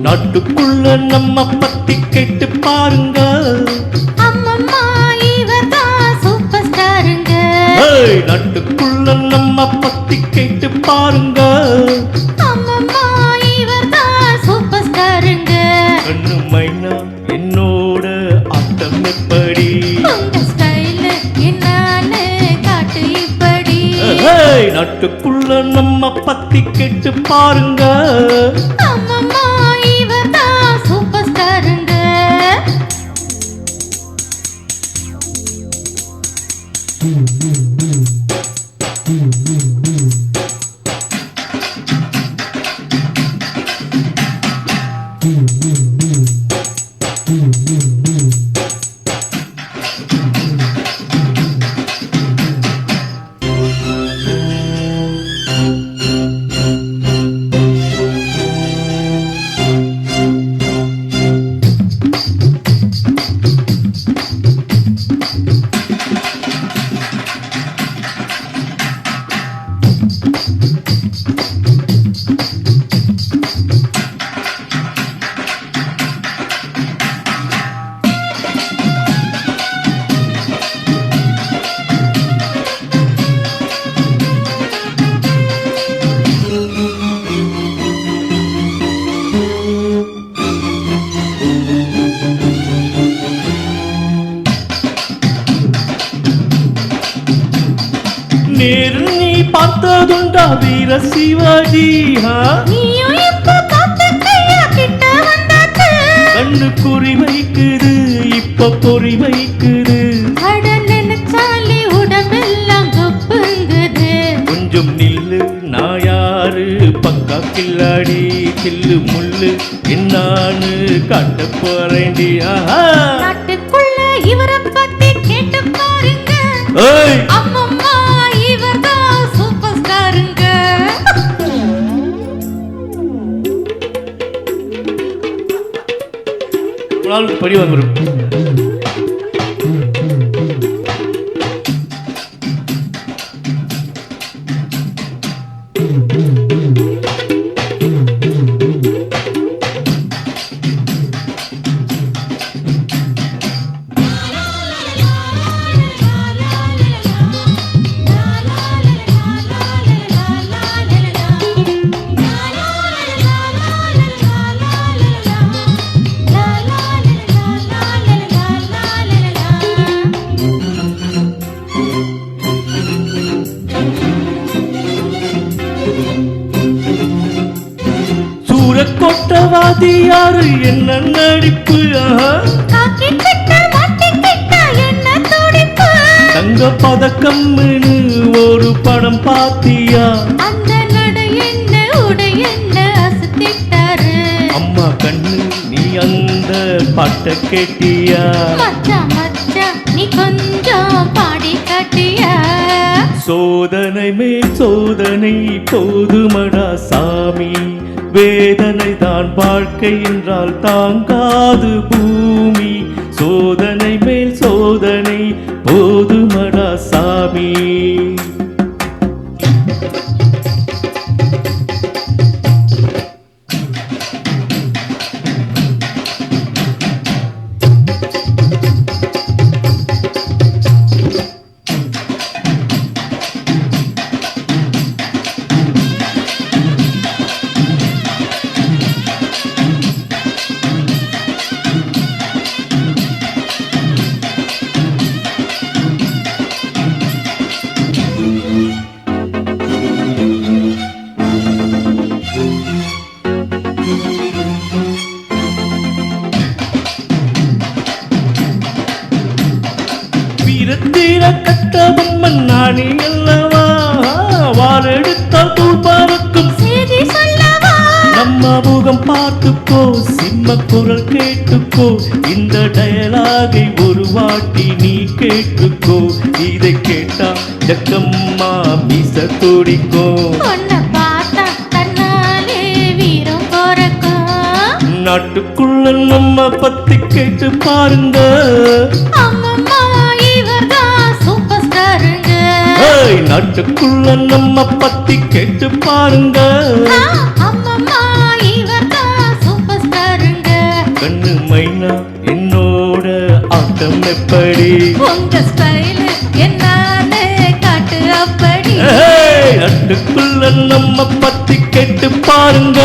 நாட்டுக்குள்ள நம்ம பத்தி கேட்டு பாருங்க. அம்மம்மா இவர்தான் சூப்பர் ஸ்டாருங்க. நாட்டுக்குள்ள நம்ம பத்தி கேட்டு பாருங்க. அம்மம்மா இவர்தான் சூப்பர் ஸ்டாருங்க. கண்ணு மைனா என்னோட ஆட்டம் எப்படி? உங்க ஸ்டைல் என்னன்னு காட்டு இப்படி. நாட்டுக்குள்ள நம்ம பத்தி கேட்டு பாருங்க. அம்மம்மா இவர்தான் சூப்பர் ஸ்டாருங்க. நேரில் நீ பார்த்ததுண்டா வீர சிவாஜி? நீயும் இப்ப பார்த்துக்கையா கிட்ட வந்தாச்சு. கண்ணு குறி வைக்குது இப்ப பொறி வைக்குது. அட நினைச்சாலே உடம்பெல்லாம் கொப்புங்குது. கொஞ்சம் நில்லு நான் யாரு பக்கா கில்லாடி. கில்லு முள்ளு என்னான்னு காட்ட போறேன்டி. நாட்டுக்குள்ள இவரை பத்தி கேட்டு பாருங்க. அம்மம்மா இவர்தான் சூப்பர் ஸ்டாருங்க. படி வந்துடும். கொட்டவாதி யாரு என்ன நடிப்பு? தங்க பதக்கம்னு ஒரு படம் பாத்தியா? அந்த நடை என்ன உடை என்ன அசத்திட்டாரு. அம்மா கண்ணு நீ அந்த பாட்ட கேட்டியா? மச்சான் மச்சான் நீ கொஞ்சம் பாடி காட்டியா? சோதனை மேல் சோதனை போதுமடா சாமி. வேதனை தான் வாழ்க்கை என்றால் தாங்காது பூமி. சோதனை மேல் சோதனை போதுமடா சாமி. வீரத்தீர கட்டபொம்மன் நானே அல்லவா? வாரெடுத்தால் தூள் பறக்கும் செய்தி சொல்லவா? நம்ம முகம் பார்த்துக்கோ சிம்ம குரல் கேட்டுக்கோ. இந்த டயலாகை ஒரு வாட்டி நீ கேட்டுக்கோ. இதை கேட்டா ஜக்கம்மா மீச துடிக்கோ. நாட்டுக்குள்ள நம்ம பத்தி கேட்டு பாருங்க. அம்மம்மா இவர்தான் சூப்பர் ஸ்டாருங்க. நாட்டுக்குள்ள நம்ம பத்தி கேட்டு பாருங்க. அம்மம்மா இவர்தான் சூப்பர் ஸ்டார். கண்ணு மைனா என்னோட ஆட்டம் எப்படி உங்க ஸ்டைலு என்னான்னு காட்டு அப்படி நட்டுக்குள்ள நம்ம பத்தி கேட்டு பாருங்க